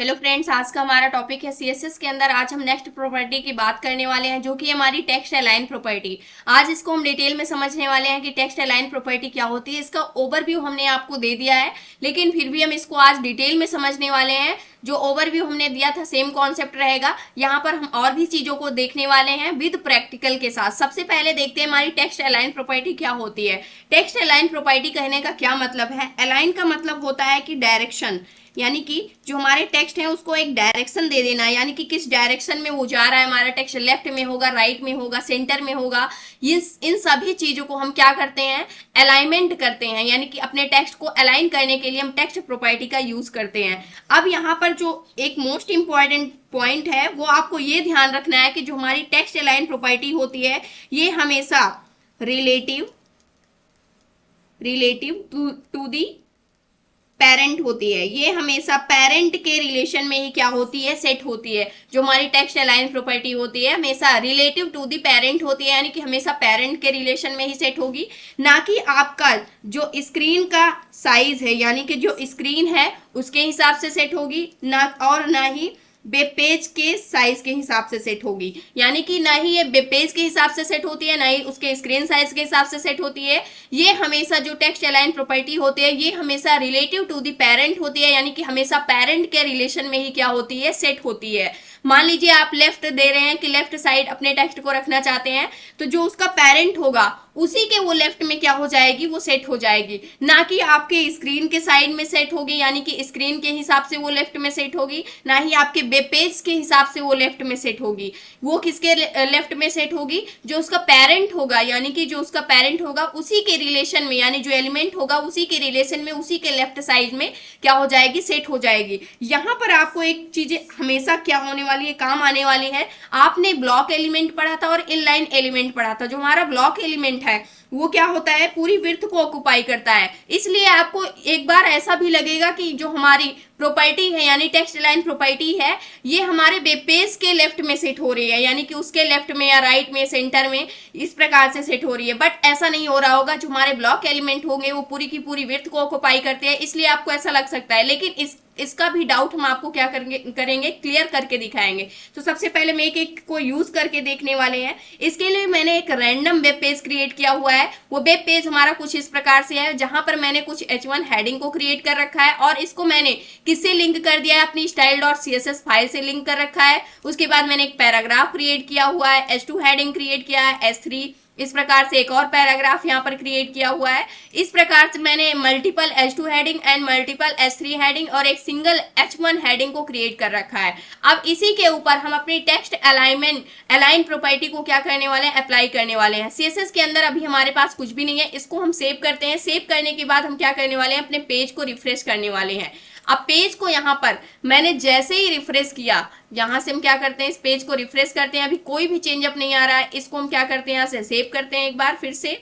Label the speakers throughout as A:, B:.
A: Hello friends, आज का हमारा टॉपिक है सीएसएस के अंदर। आज हम नेक्स्ट प्रॉपर्टी की बात करने वाले हैं जो कि हमारी टेक्स्ट अलाइन प्रॉपर्टी। आज इसको हम डिटेल में समझने वाले हैं कि टेक्स्ट अलाइन प्रॉपर्टी क्या होती है। इसका ओवरव्यू हमने आपको दे दिया है, लेकिन फिर भी हम इसको आज डिटेल में समझने वाले हैं। जो ओवरव्यू हमने दिया था सेम कॉन्सेप्ट रहेगा। यहाँ पर हम और भी चीजों को देखने वाले हैं विद प्रैक्टिकल के साथ। सबसे पहले देखते हैं हमारी टेक्स्ट अलाइन प्रॉपर्टी क्या होती है। टेक्स्ट अलाइन प्रॉपर्टी कहने का क्या मतलब है। अलाइन का मतलब होता है कि डायरेक्शन, यानी कि जो हमारे टेक्स्ट है उसको एक डायरेक्शन दे देना, यानी कि किस डायरेक्शन में वो जा रहा है। हमारा टेक्स्ट लेफ्ट में होगा, राइट में होगा, सेंटर में होगा। इन सभी चीजों को हम क्या करते हैं, अलाइनमेंट करते हैं, यानी कि अपने टेक्स्ट को अलाइन करने के लिए हम टेक्स्ट प्रॉपर्टी का यूज करते हैं। अब यहाँ पर जो एक मोस्ट इंपॉर्टेंट पॉइंट है वो आपको ये ध्यान रखना है कि जो हमारी टेक्स्ट अलाइन प्रॉपर्टी होती है ये हमेशा रिलेटिव टू दी पेरेंट होती है। ये हमेशा पेरेंट के रिलेशन में ही क्या होती है, सेट होती है। जो हमारी टेक्स्ट अलाइन प्रॉपर्टी होती है हमेशा रिलेटिव टू दी पेरेंट होती है, यानी कि हमेशा पेरेंट के रिलेशन में ही सेट होगी। ना कि आपका जो स्क्रीन का साइज है, यानी कि जो स्क्रीन है उसके हिसाब से सेट होगी, ना ही वेब पेज के साइज के हिसाब से सेट होगी। यानी कि ना ही ये वेब पेज के हिसाब से सेट होती है, ना ही उसके स्क्रीन साइज के हिसाब से सेट होती है। ये हमेशा जो टेक्स्ट अलाइन प्रॉपर्टी होती है ये हमेशा रिलेटिव टू दी पेरेंट होती है, यानी कि हमेशा पेरेंट के रिलेशन में ही क्या होती है, सेट होती है। मान लीजिए आप लेफ्ट दे रहे हैं कि लेफ्ट साइड अपने टेक्स्ट को रखना चाहते हैं, तो जो उसका पेरेंट होगा उसी के वो लेफ्ट में क्या हो जाएगी, वो सेट हो जाएगी। ना कि आपके स्क्रीन के साइड में सेट होगी, यानी कि स्क्रीन के हिसाब से वो लेफ्ट में सेट होगी, ना ही आपके वेब पेज के हिसाब से वो लेफ्ट में सेट होगी। वो किसके लेफ्ट में सेट होगी, जो उसका पेरेंट होगा, यानी कि जो उसका पेरेंट होगा उसी के रिलेशन में, यानी जो एलिमेंट होगा उसी के रिलेशन में, उसी के लेफ्ट साइड में क्या हो जाएगी, सेट हो जाएगी। यहाँ पर आपको एक चीज हमेशा क्या होने वाली है, काम आने वाली है। आपने ब्लॉक एलिमेंट पढ़ा था और इनलाइन एलिमेंट पढ़ा था। जो हमारा ब्लॉक एलिमेंट है वो क्या होता है, पूरी विड्थ को ऑक्युपाई करता है। इसलिए आपको एक बार ऐसा भी लगेगा कि जो हमारी प्रॉपर्टी है यानी टेक्स्ट अलाइन प्रॉपर्टी है ये हमारे वेब पेज के लेफ्ट में सेट हो रही है, यानी कि उसके लेफ्ट में या राइट में, सेंटर में, इस प्रकार से सेट हो रही है। बट ऐसा नहीं हो रहा होगा। जो हमारे ब्लॉक एलिमेंट होंगे वो पूरी की पूरी विड्थ को ऑक्युपाई करते हैं, इसलिए आपको ऐसा लग सकता है। लेकिन इसका भी डाउट हम आपको क्या करेंगे, क्लियर करके दिखाएंगे। तो सबसे पहले हम एक को यूज करके देखने वाले हैं। इसके लिए मैंने एक रैंडम वेब पेज क्रिएट किया हुआ है। वो वेब पेज हमारा कुछ इस प्रकार से है, जहां पर मैंने कुछ H1 हेडिंग को क्रिएट कर रखा है और इसको मैंने किससे लिंक कर दिया है, अपनी style.css फाइल से लिंक कर रखा है। उसके बाद मैंने एक पैराग्राफ क्रिएट किया हुआ है, H2 हेडिंग क्रिएट किया है, H3 इस प्रकार से एक और पैराग्राफ यहाँ पर क्रिएट किया हुआ है। इस प्रकार से मैंने multiple H2 heading and multiple H3 heading और एक सिंगल H1 हेडिंग को क्रिएट कर रखा है। अब इसी के ऊपर हम अपनी टेक्स्ट अलाइन प्रॉपर्टी को क्या करने वाले हैं, अप्लाई करने वाले हैं। CSS के अंदर अभी हमारे पास कुछ भी नहीं है, इसको हम सेव करते हैं। सेव करने के बाद हम क्या करने वाले हैं, अपने पेज को रिफ्रेश करने वाले हैं। अब पेज को यहाँ पर मैंने जैसे ही रिफ्रेश किया, यहाँ से हम क्या करते हैं, इस पेज को रिफ्रेश करते हैं। अभी कोई भी चेंजअप नहीं आ रहा है, इसको हम क्या करते हैं, यहाँ से सेव करते हैं। एक बार फिर से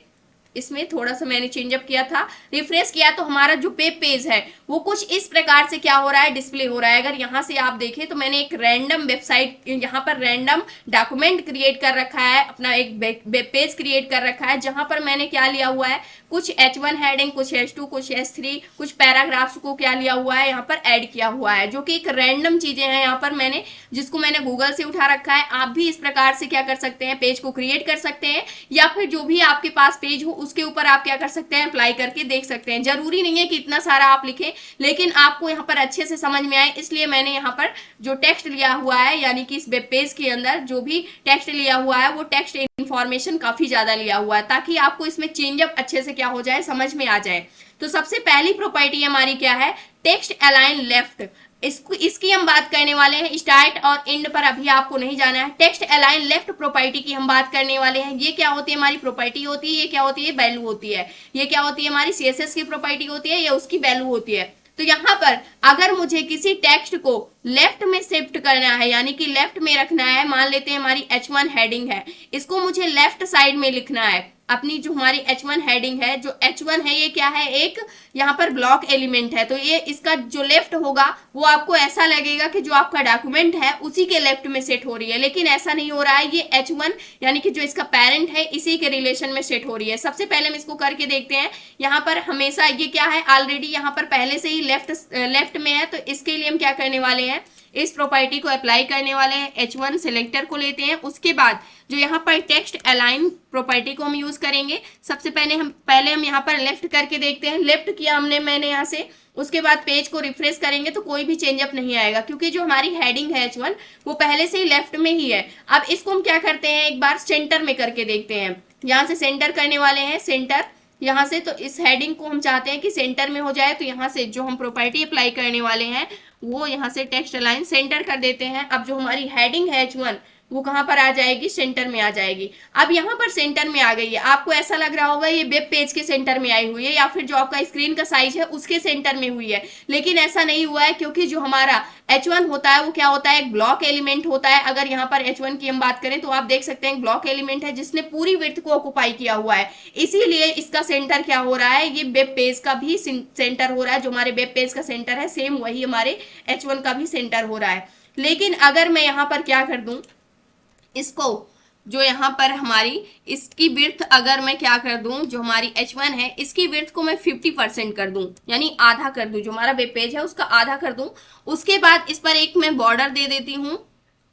A: इसमें थोड़ा सा मैंने चेंजअप किया था, रिफ्रेश किया तो हमारा जो वेब पेज है वो कुछ इस प्रकार से क्या हो रहा है, डिस्प्ले हो रहा है। अगर यहाँ से आप देखें तो मैंने एक रैंडम वेबसाइट, यहाँ पर रैंडम डॉक्यूमेंट क्रिएट कर रखा है, अपना एक वेब पेज क्रिएट कर रखा है, जहां पर मैंने क्या लिया हुआ है, कुछ H1 हेडिंग, कुछ H2, कुछ H3, कुछ पैराग्राफ्स को क्या लिया हुआ है, यहाँ पर ऐड किया हुआ है, जो कि एक रैंडम चीजें हैं यहाँ पर मैंने, जिसको मैंने गूगल से उठा रखा है। आप भी इस प्रकार से क्या कर सकते हैं, पेज को क्रिएट कर सकते हैं, या फिर जो भी आपके पास पेज हो उसके ऊपर आप क्या कर सकते हैं, अप्लाई करके देख सकते हैं। जरूरी नहीं है कि इतना सारा आप लिखें, लेकिन आपको यहाँ पर अच्छे से समझ में आए, इसलिए मैंने यहाँ पर जो टेक्स्ट लिया हुआ है, यानी कि इस वेब पेज के अंदर जो भी टेक्स्ट लिया हुआ है वो टेक्स्ट इंफॉर्मेशन काफी ज्यादा लिया हुआ है, ताकि आपको इसमें चेंजअप अच्छे से क्या हो जाए, समझ में आ जाए। तो सबसे पहली प्रॉपर्टी हमारी क्या है, टेक्स्ट अलाइन लेफ्ट। इसकी हम बात करने वाले हैं। स्टार्ट और एंड पर अभी आपको नहीं जाना है। टेक्स्ट अलाइन लेफ्ट प्रॉपर्टी की हम बात करने वाले हैं। ये क्या होती है, हमारी प्रॉपर्टी होती है। ये क्या होती है, वैल्यू होती है। ये क्या होती है, हमारी CSS की प्रॉपर्टी होती है, ये उसकी वैल्यू होती है। तो यहाँ पर अगर मुझे किसी टेक्स्ट को लेफ्ट में शिफ्ट करना है, यानी कि लेफ्ट में रखना है, मान लेते हैं हमारी H1 हेडिंग है, इसको मुझे लेफ्ट साइड में लिखना है, अपनी जो हमारी H1 हेडिंग है, जो H1 है ये क्या है, एक यहाँ पर ब्लॉक एलिमेंट है, तो ये इसका जो लेफ्ट होगा वो आपको ऐसा लगेगा कि जो आपका डॉक्यूमेंट है उसी के लेफ्ट में सेट हो रही है, लेकिन ऐसा नहीं हो रहा है। ये H1 यानी कि जो इसका पेरेंट है इसी के रिलेशन में सेट हो रही है। सबसे पहले हम इसको करके देखते हैं। यहाँ पर हमेशा ये क्या है, ऑलरेडी यहाँ पर पहले से ही लेफ्ट में है, तो इसके लिए हम क्या करने वाले हैं, इस प्रॉपर्टी को अप्लाई करने वाले हैं। H1 सिलेक्टर को लेते हैं, उसके बाद जो यहाँ पर टेक्स्ट अलाइन प्रॉपर्टी को हम यूज करेंगे। सबसे पहले हम यहाँ पर लेफ्ट करके देखते हैं। लेफ्ट किया मैंने यहाँ से, उसके बाद पेज को रिफ्रेश करेंगे तो कोई भी चेंजअप नहीं आएगा, क्योंकि जो हमारी हेडिंग है H1 वो पहले से ही लेफ्ट में ही है। अब इसको हम क्या करते हैं, एक बार सेंटर में करके देखते हैं। यहाँ से सेंटर करने वाले हैं, सेंटर यहाँ से, तो इस हेडिंग को हम चाहते हैं कि सेंटर में हो जाए, तो यहाँ से जो हम प्रॉपर्टी अप्लाई करने वाले हैं वो यहाँ से टेक्स्ट अलाइन सेंटर कर देते हैं। अब जो हमारी हेडिंग है H1 वो कहाँ पर आ जाएगी, सेंटर में आ जाएगी। अब यहाँ पर सेंटर में आ गई है। आपको ऐसा लग रहा होगा ये वेब पेज के सेंटर में आई हुई है, या फिर जो आपका स्क्रीन का साइज है उसके सेंटर में हुई है, लेकिन ऐसा नहीं हुआ है, क्योंकि जो हमारा H1 होता है वो क्या होता है, एक ब्लॉक एलिमेंट होता है। अगर यहाँ पर H1 की हम बात करें तो आप देख सकते हैं ब्लॉक एलिमेंट है जिसने पूरी विड्थ को ऑक्युपाई किया हुआ है, इसीलिए इसका सेंटर क्या हो रहा है, ये वेब पेज का भी सेंटर हो रहा है। जो हमारे वेब पेज का सेंटर है सेम वही हमारे H1 का भी सेंटर हो रहा है। लेकिन अगर मैं यहाँ पर क्या कर दूं, इसको जो यहाँ पर हमारी इसकी विड्थ अगर मैं क्या कर दूं, जो हमारी H1 है इसकी विड्थ को मैं 50% कर दूं, यानी आधा कर दूं, जो हमारा वेब पेज है उसका आधा कर दूं। उसके बाद इस पर एक मैं बॉर्डर दे देती हूं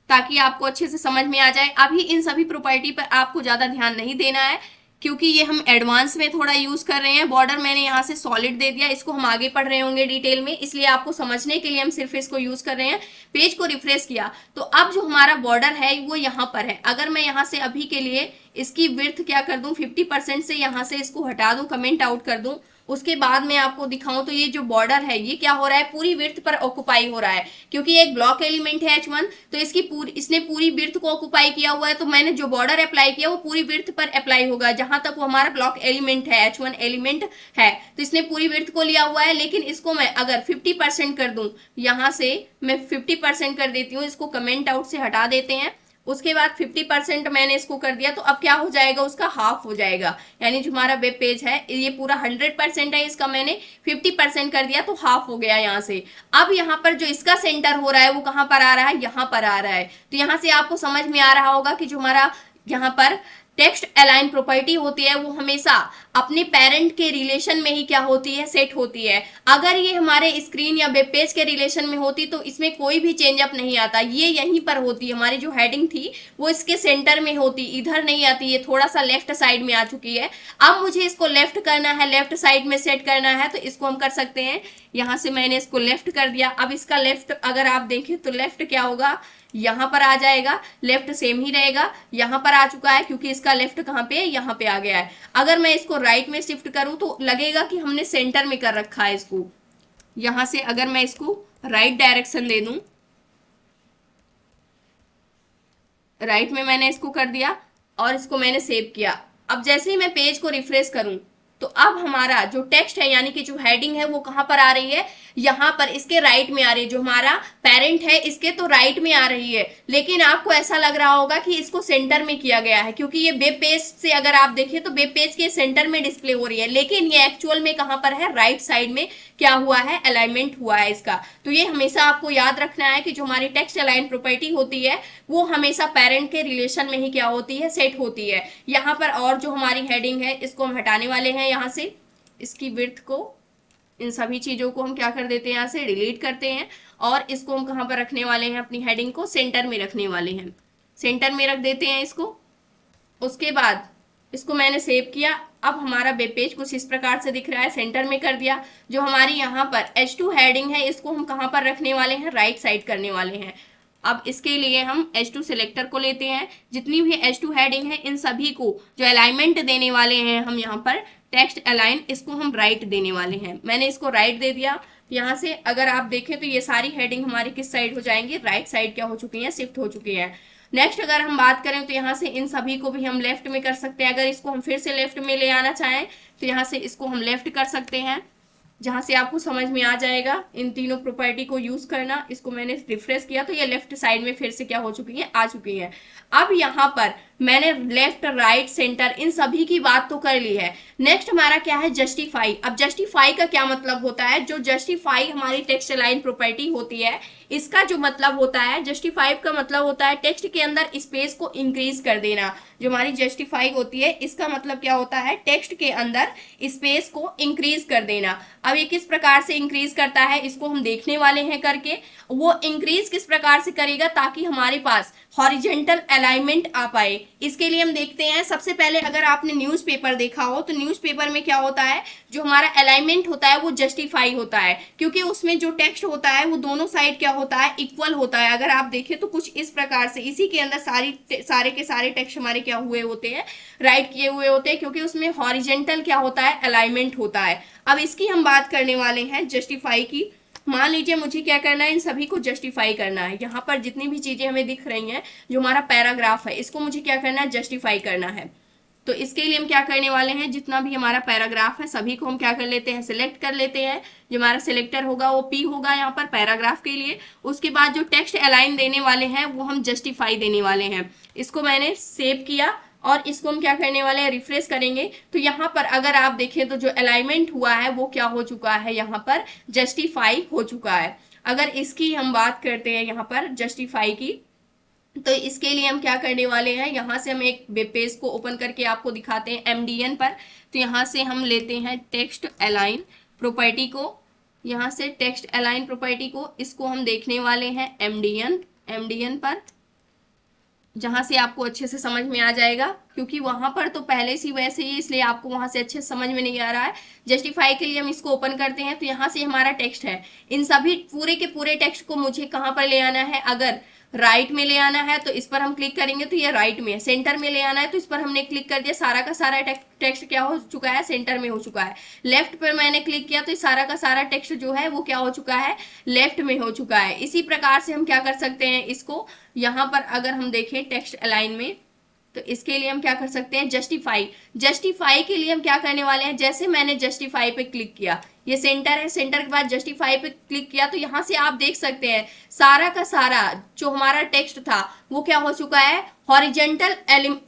A: ताकि आपको अच्छे से समझ में आ जाए। अभी इन सभी प्रॉपर्टी पर आपको ज्यादा ध्यान नहीं देना है, क्योंकि ये हम एडवांस में थोड़ा यूज कर रहे हैं। बॉर्डर मैंने यहाँ से सॉलिड दे दिया, इसको हम आगे पढ़ रहे होंगे डिटेल में, इसलिए आपको समझने के लिए हम सिर्फ इसको यूज कर रहे हैं। पेज को रिफ्रेश किया तो अब जो हमारा बॉर्डर है वो यहाँ पर है। अगर मैं यहाँ से अभी के लिए इसकी विड्थ क्या कर दूं, 50% से यहाँ से इसको हटा दूं, कमेंट आउट कर दूं, उसके बाद मैं आपको दिखाऊं तो ये जो बॉर्डर है ये क्या हो रहा है, पूरी विड्थ पर ऑक्युपाई हो रहा है, क्योंकि एक ब्लॉक एलिमेंट है H1, तो इसने पूरी विड्थ को ऑक्युपाई किया हुआ है। तो मैंने जो बॉर्डर अप्लाई किया वो पूरी विड्थ पर अप्लाई होगा, जहां तक वो हमारा ब्लॉक एलिमेंट है, H1 एलिमेंट है, तो इसने पूरी विड्थ को लिया हुआ है। लेकिन इसको मैं अगर 50% कर दूं, यहां से मैं 50% कर देती हूँ, इसको कमेंट आउट से हटा देते हैं। उसके बाद 50% मैंने इसको कर दिया, तो अब क्या हो जाएगा, उसका हाफ हो जाएगा, यानी जो हमारा वेब पेज है ये पूरा 100% है, इसका मैंने 50% कर दिया तो हाफ हो गया यहाँ से। अब यहाँ पर जो इसका सेंटर हो रहा है वो कहाँ पर आ रहा है, यहाँ पर आ रहा है। तो यहाँ से आपको समझ में आ रहा होगा कि जो हमारा यहाँ पर टेक्स्ट अलाइन प्रॉपर्टी होती है वो हमेशा अपने पेरेंट के रिलेशन में ही क्या होती है, सेट होती है। अगर ये हमारे स्क्रीन या वेब पेज के रिलेशन में होती तो इसमें कोई भी चेंजअप नहीं आता, ये यहीं पर होती। हमारी जो हेडिंग थी वो इसके सेंटर में होती, इधर नहीं आती, ये थोड़ा सा लेफ्ट साइड में आ चुकी है। अब मुझे इसको लेफ्ट करना है, लेफ्ट साइड में सेट करना है, तो इसको हम कर सकते हैं। यहाँ से मैंने इसको लेफ्ट कर दिया। अब इसका लेफ्ट अगर आप देखें तो लेफ्ट क्या होगा, यहाँ पर आ जाएगा, लेफ्ट सेम ही रहेगा, यहाँ पर आ चुका है क्योंकि इसका लेफ्ट कहाँ पे है, यहाँ पे आ गया है। अगर मैं इसको राइट में शिफ्ट करूं तो लगेगा कि हमने सेंटर में कर रखा है इसको। यहाँ से अगर मैं इसको राइट डायरेक्शन दे दूं, राइट में मैंने इसको कर दिया और इसको मैंने सेव किया। अब जैसे ही मैं पेज को रिफ्रेश करूं तो अब हमारा जो टेक्स्ट है यानी कि जो हेडिंग है वो कहाँ पर आ रही है, यहाँ पर इसके राइट में आ रही है। जो हमारा पेरेंट है इसके तो राइट में आ रही है, लेकिन आपको ऐसा लग रहा होगा कि इसको सेंटर में किया गया है, क्योंकि ये वेब पेज से अगर आप देखें तो वेब पेज के सेंटर में डिस्प्ले हो रही है, लेकिन ये एक्चुअल में कहाँ पर है, राइट साइड में क्या हुआ है, अलाइनमेंट हुआ है इसका। तो ये हमेशा आपको याद रखना है कि जो हमारी टेक्स्ट अलाइन प्रॉपर्टी होती है वो हमेशा पेरेंट के रिलेशन में ही क्या होती है, सेट होती है। यहाँ पर और जो हमारी हेडिंग है इसको हम हटाने वाले हैं, यहाँ से इसकी विड्थ को, इन सभी चीजों को हम क्या कर देते हैं, यहाँ से डिलीट करते हैं और इसको हम कहाँ पर रखने वाले हैं, अपनी हेडिंग को सेंटर में रखने वाले हैं। सेंटर में रख देते हैं इसको। उसके बाद इसको मैंने सेव किया। अब हमारा वेब पेज कुछ इस प्रकार से दिख रहा है, सेंटर में कर दिया। जो हमारी यहाँ पर H2 हेडिंग है इसको हम कहाँ पर रखने वाले हैं, राइट साइड करने वाले हैं। अब इसके लिए हम H2 सिलेक्टर को लेते हैं। जितनी भी H2 हेडिंग है इन सभी को जो अलाइनमेंट देने वाले हैं हम यहाँ पर टेक्स्ट अलाइन, इसको हम राइट देने वाले हैं। मैंने इसको राइट दे दिया। यहाँ से अगर आप देखें तो ये सारी हेडिंग हमारी किस साइड हो जाएंगी, राइट साइड क्या हो चुकी है, शिफ्ट हो चुकी है। नेक्स्ट अगर हम बात करें तो यहाँ से इन सभी को भी हम लेफ्ट में कर सकते हैं। अगर इसको हम फिर से लेफ्ट में ले आना चाहें तो यहाँ से इसको हम लेफ्ट कर सकते हैं, जहां से आपको समझ में आ जाएगा इन तीनों प्रॉपर्टी को यूज करना। इसको मैंने रिफ्रेश किया तो ये लेफ्ट साइड में फिर से क्या हो चुकी है, आ चुकी है। अब यहाँ पर मैंने लेफ्ट, राइट, सेंटर इन सभी की बात तो कर ली है। नेक्स्ट हमारा क्या है, जस्टिफाई। अब जस्टिफाई का क्या मतलब होता है, जो जस्टिफाई हमारी टेक्स्ट अलाइन प्रॉपर्टी होती है, इसका जो मतलब होता है, जस्टिफाई का मतलब होता है टेक्स्ट के अंदर स्पेस को इंक्रीज कर देना। जो हमारी जस्टिफाई होती है इसका मतलब क्या होता है, टेक्स्ट के अंदर स्पेस को इंक्रीज कर देना। अब ये किस प्रकार से इंक्रीज करता है इसको हम देखने वाले हैं करके। वो इंक्रीज किस प्रकार से करेगा, ताकि हमारे पास हॉरिजेंटल अलाइनमेंट आ पाए। इसके लिए हम देखते हैं, सबसे पहले अगर आपने न्यूज़पेपर देखा हो तो न्यूज़पेपर में क्या होता है, जो हमारा अलाइनमेंट होता है वो जस्टिफाई होता है, क्योंकि उसमें जो टेक्स्ट होता है वो दोनों साइड क्या होता है, इक्वल होता है। अगर आप देखें तो कुछ इस प्रकार से, इसी के अंदर सारे के सारे टेक्स्ट हमारे क्या हुए होते हैं, राइट किए हुए होते हैं, क्योंकि उसमें हॉरिजेंटल क्या होता है, अलाइनमेंट होता है। अब इसकी हम बात करने वाले हैं जस्टिफाई की। मान लीजिए मुझे क्या करना है, इन सभी को जस्टिफाई करना है। यहाँ पर जितनी भी चीजें हमें दिख रही हैं, जो हमारा पैराग्राफ है, इसको मुझे क्या करना है, जस्टिफाई करना है। तो इसके लिए हम क्या करने वाले हैं, जितना भी हमारा पैराग्राफ है सभी को हम क्या कर लेते हैं, सिलेक्ट कर लेते हैं। जो हमारा सिलेक्टर होगा वो P होगा यहाँ पर पैराग्राफ के लिए। उसके बाद जो टेक्स्ट अलाइन देने वाले हैं वो हम जस्टिफाई देने वाले हैं। इसको मैंने सेव किया और इसको हम क्या करने वाले हैं, रिफ्रेश करेंगे। तो यहाँ पर अगर आप देखें तो जो अलाइनमेंट हुआ है वो क्या हो चुका है, यहाँ पर जस्टिफाई हो चुका है। अगर इसकी हम बात करते हैं यहाँ पर जस्टिफाई की, तो इसके लिए हम क्या करने वाले हैं, यहाँ से हम एक वेब पेज को ओपन करके आपको दिखाते हैं MDN पर। तो यहाँ से हम लेते हैं टेक्स्ट अलाइन प्रॉपर्टी को, यहाँ से टेक्स्ट अलाइन प्रॉपर्टी को, इसको हम देखने वाले हैं MDN पर, जहां से आपको अच्छे से समझ में आ जाएगा, क्योंकि वहां पर तो पहले से वैसे ही, इसलिए आपको वहां से अच्छे से समझ में नहीं आ रहा है। जस्टिफाई के लिए हम इसको ओपन करते हैं, तो यहाँ से हमारा टेक्स्ट है। इन सभी पूरे के पूरे टेक्स्ट को मुझे कहाँ पर ले आना है, अगर राइट में ले आना है तो इस पर हम क्लिक करेंगे तो ये राइट में है। सेंटर में ले आना है तो इस पर हमने क्लिक कर दिया, सारा का सारा टेक्स्ट क्या हो चुका है, सेंटर में हो चुका है। लेफ्ट पर मैंने क्लिक किया तो सारा का सारा टेक्स्ट जो है वो क्या हो चुका है, लेफ्ट में हो चुका है। इसी प्रकार से हम क्या कर सकते हैं, इसको यहाँ पर अगर हम देखें टेक्स्ट अलाइन में, तो इसके लिए हम क्या कर सकते हैं, जस्टिफाई के लिए हम क्या करने वाले हैं, जैसे मैंने जस्टिफाई पे क्लिक किया, ये सेंटर है, सेंटर के बाद जस्टिफाई पे क्लिक किया, तो यहाँ से आप देख सकते हैं सारा का सारा जो हमारा टेक्स्ट था वो क्या हो चुका है, हॉरिजेंटल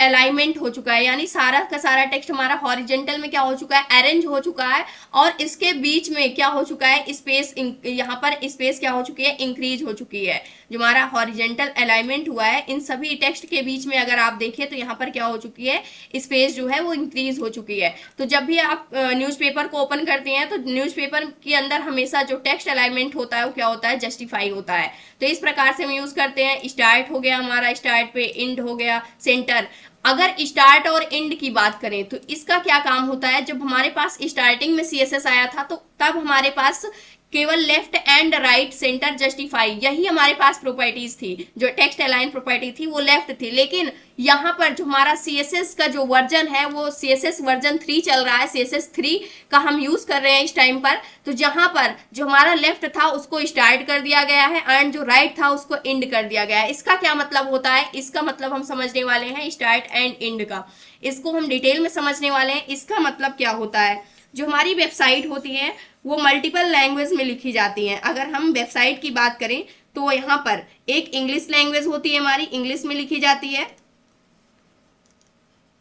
A: अलाइनमेंट हो चुका है। यानी सारा का सारा टेक्स्ट हमारा हॉरिजेंटल में क्या हो चुका है, अरेंज हो चुका है। और इसके बीच में क्या हो चुका है, स्पेस, यहाँ पर स्पेस क्या हो चुकी है, इंक्रीज हो चुकी है। जो हमारा हॉरिजेंटल अलाइनमेंट हुआ है इन सभी टेक्स्ट के बीच में, अगर आप देखें तो यहाँ पर क्या हो चुकी है, स्पेस जो है वो इंक्रीज हो चुकी है। तो जब भी आप न्यूज़पेपर को ओपन करते हैं तो न्यूज़पेपर के अंदर हमेशा जो टेक्स्ट अलाइनमेंट होता है वो क्या होता है, जस्टिफाई होता है। तो इस प्रकार से हम यूज करते हैं। स्टार्ट हो गया हमारा, स्टार्ट पे एंड हो गया, सेंटर। अगर स्टार्ट और एंड की बात करें तो इसका क्या काम होता है, जब हमारे पास स्टार्टिंग में CSS आया था तो तब हमारे पास केवल left and right, centre, justify, यही हमारे पास प्रॉपर्टीज थी। जो टेक्स्ट अलाइन प्रॉपर्टी थी वो लेफ्ट थी। लेकिन यहाँ पर जो हमारा CSS का जो वर्जन है वो CSS वर्जन 3 चल रहा है, CSS 3 का हम यूज कर रहे हैं इस टाइम पर। तो जहाँ पर जो हमारा लेफ्ट था उसको स्टार्ट कर दिया गया है एंड जो राइट था उसको एंड कर दिया गया है। इसका क्या मतलब होता है, इसका मतलब हम समझने वाले हैं स्टार्ट एंड एंड का। इसको हम डिटेल में समझने वाले हैं। इसका मतलब क्या होता है, जो हमारी वेबसाइट होती है वो मल्टीपल लैंग्वेज में लिखी जाती हैं। अगर हम वेबसाइट की बात करें तो यहाँ पर एक इंग्लिश लैंग्वेज होती है हमारी, इंग्लिश में लिखी जाती है,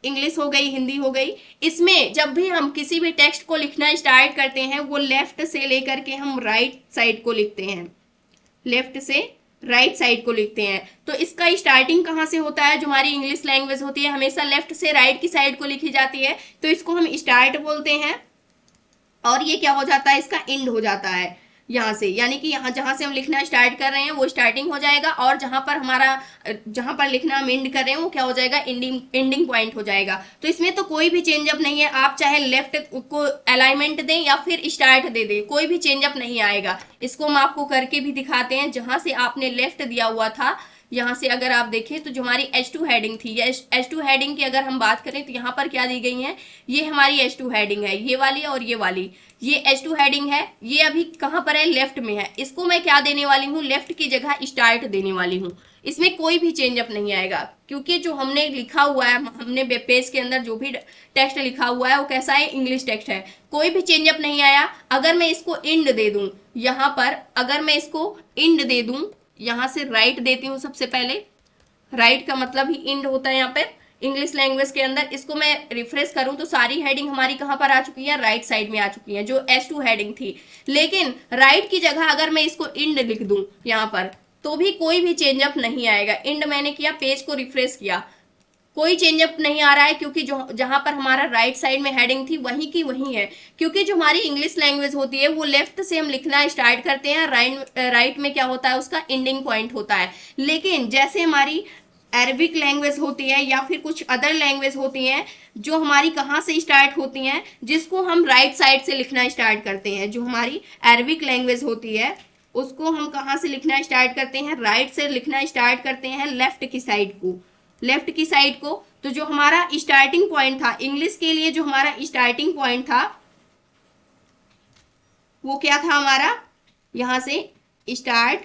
A: इंग्लिश हो गई, हिंदी हो गई। इसमें जब भी हम किसी भी टेक्स्ट को लिखना स्टार्ट करते हैं वो लेफ्ट से लेकर के हम राइट साइड को लिखते हैं, लेफ्ट से राइट साइड को लिखते हैं। तो इसका स्टार्टिंग कहाँ से होता है, जो हमारी इंग्लिश लैंग्वेज होती है हमेशा लेफ्ट से राइट की साइड को लिखी जाती है, तो इसको हम स्टार्ट बोलते हैं। और ये क्या हो जाता है, इसका एंड हो जाता है यहाँ से, यानी कि यहाँ जहाँ से हम लिखना स्टार्ट कर रहे हैं वो स्टार्टिंग हो जाएगा, और जहाँ पर लिखना हम एंड कर रहे हैं वो क्या हो जाएगा, एंडिंग पॉइंट हो जाएगा। तो इसमें तो कोई भी चेंज अप नहीं है, आप चाहे लेफ्ट को अलाइनमेंट दें या फिर स्टार्ट दे दें, कोई भी चेंज अप नहीं आएगा। इसको हम आपको करके भी दिखाते हैं। जहाँ से आपने लेफ्ट दिया हुआ था, यहाँ से अगर आप देखें तो जो हमारी H2 हेडिंग थी, H2 हेडिंग की अगर हम बात करें तो यहाँ पर क्या दी गई है, ये हमारी H2 हेडिंग है, ये वाली और ये वाली, ये H2 हेडिंग है। ये अभी कहाँ पर है, लेफ्ट में है। इसको मैं क्या देने वाली हूँ, लेफ्ट की जगह स्टार्ट देने वाली हूँ। इसमें कोई भी चेंज अप नहीं आएगा, क्योंकि जो हमने लिखा हुआ है, हमने वेब पेज के अंदर जो भी टेक्स्ट लिखा हुआ है वो कैसा है, इंग्लिश टेक्स्ट है, कोई भी चेंज अप नहीं आया। अगर मैं इसको एंड दे दूं, यहाँ पर अगर मैं इसको एंड दे दूं, यहाँ से राइट देती हूँ सबसे पहले, राइट का मतलब ही एंड होता है यहाँ पे। इंग्लिश लैंग्वेज के अंदर। इसको मैं रिफ्रेश करूं तो सारी हेडिंग हमारी कहां पर आ चुकी है, राइट साइड में आ चुकी है, जो H2 हेडिंग थी। लेकिन राइट की जगह अगर मैं इसको इंड लिख दूं यहाँ पर, तो भी कोई भी चेंजअप नहीं आएगा। इंड मैंने किया, पेज को रिफ्रेश किया, कोई चेंजअप नहीं आ रहा है, क्योंकि जो जहां पर हमारा राइट साइड में हेडिंग थी वहीं की वहीं है। क्योंकि जो हमारी इंग्लिश लैंग्वेज होती है वो लेफ्ट से हम लिखना स्टार्ट करते हैं, राइट में क्या होता है, उसका एंडिंग पॉइंट होता है। लेकिन जैसे हमारी अरबिक लैंग्वेज होती है या फिर कुछ अदर लैंग्वेज होती हैं, जो हमारी कहाँ से स्टार्ट होती हैं, जिसको हम राइट साइड से लिखना स्टार्ट करते हैं। जो हमारी अरबिक लैंग्वेज होती है उसको हम कहाँ से लिखना स्टार्ट करते हैं, राइट से लिखना स्टार्ट करते हैं, लेफ्ट की साइड को, लेफ्ट की साइड को। तो जो हमारा स्टार्टिंग पॉइंट था इंग्लिश के लिए, जो हमारा स्टार्टिंग पॉइंट था वो क्या था हमारा, यहां से स्टार्ट,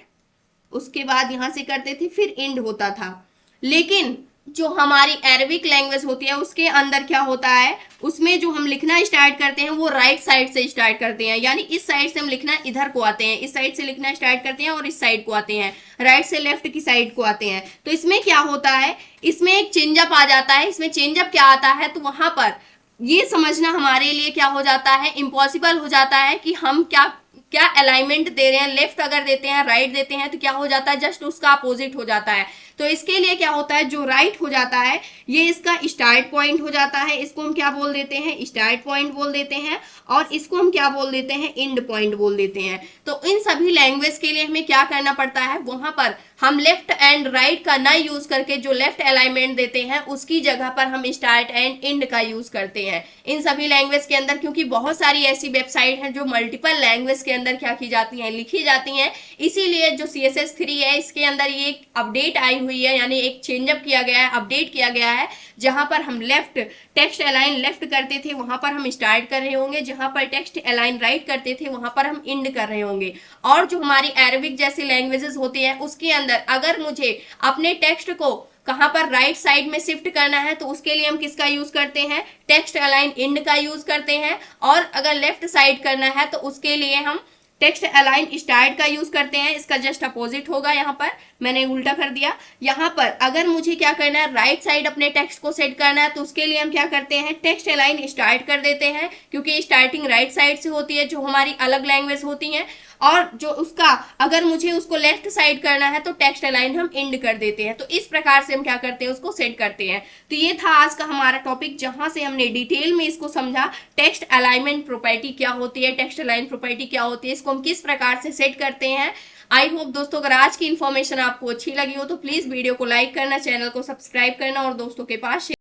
A: उसके बाद यहां से करते थे, फिर एंड होता था। लेकिन जो हमारी अरबिक लैंग्वेज होती है उसके अंदर क्या होता है, उसमें जो हम लिखना स्टार्ट करते हैं वो राइट साइड से स्टार्ट करते हैं। यानी इस साइड से हम लिखना इधर को आते हैं, इस साइड से लिखना स्टार्ट करते हैं और इस साइड को आते हैं, राइट से लेफ्ट की साइड को आते हैं। तो इसमें क्या होता है, इसमें एक चेंजअप आ जाता है। इसमें चेंजअप क्या आता है, तो वहां पर ये समझना हमारे लिए क्या हो जाता है, इम्पॉसिबल हो जाता है कि हम क्या क्या अलाइनमेंट दे रहे हैं। लेफ्ट अगर देते हैं, राइट देते हैं, तो क्या हो जाता है, जस्ट उसका अपोजिट हो जाता है। तो इसके लिए क्या होता है, जो राइट हो जाता है ये इसका स्टार्ट पॉइंट हो जाता है, इसको हम क्या बोल देते हैं, स्टार्ट पॉइंट बोल देते हैं, और इसको हम क्या बोल देते हैं, एंड पॉइंट बोल देते हैं। तो इन सभी लैंग्वेज के लिए हमें क्या करना पड़ता है, वहां पर हम लेफ्ट एंड राइट का ना यूज करके जो लेफ्ट अलाइनमेंट देते हैं उसकी जगह पर हम स्टार्ट एंड एंड का यूज करते हैं इन सभी लैंग्वेज के अंदर। क्योंकि बहुत सारी ऐसी वेबसाइट हैं जो मल्टीपल लैंग्वेज के अंदर क्या की जाती हैं, लिखी जाती हैं। इसीलिए जो CSS3 है इसके अंदर ये एक अपडेट आई हुई है, यानी एक चेंजअप किया गया है, अपडेट किया गया है, जहां पर हम लेफ्ट टेक्स्ट अलाइन लेफ्ट करते थे वहां पर हम स्टार्ट कर रहे होंगे, जहां पर टेक्स्ट अलाइन राइट करते थे वहां पर हम एंड कर रहे होंगे। और जो हमारी अरबिक जैसी लैंग्वेजेस होती है उसके अंदर अगर मुझे अपने टेक्स्ट को कहां पर राइट साइड में शिफ्ट करना है तो उसके लिए हम किसका यूज करते हैं, टेक्स्ट अलाइन एंड का यूज करते हैं। और अगर लेफ्ट साइड करना है तो उसके लिए हम टेक्स्ट अलाइन स्टार्ट का यूज करते हैं। इसका जस्ट अपोजिट होगा, यहाँ पर मैंने उल्टा कर दिया। यहाँ पर अगर मुझे क्या करना है, राइट साइड अपने टेक्स्ट को सेट करना है तो उसके लिए हम क्या करते हैं, टेक्स्ट अलाइन स्टार्ट कर देते हैं, क्योंकि स्टार्टिंग राइट साइड से होती है जो हमारी अलग लैंग्वेज होती हैं। और जो उसका अगर मुझे उसको लेफ्ट साइड करना है तो टेक्स्ट अलाइन हम एंड कर देते हैं। तो इस प्रकार से हम क्या करते हैं, उसको सेट करते हैं। तो ये था आज का हमारा टॉपिक, जहां से हमने डिटेल में इसको समझा, टेक्स्ट अलाइनमेंट प्रॉपर्टी क्या होती है, टेक्स्ट अलाइन प्रॉपर्टी क्या होती है, इसको हम किस प्रकार से सेट करते हैं। आई होप दोस्तों अगर आज की इन्फॉर्मेशन आपको अच्छी लगी हो तो प्लीज वीडियो को लाइक करना, चैनल को सब्सक्राइब करना और दोस्तों के पास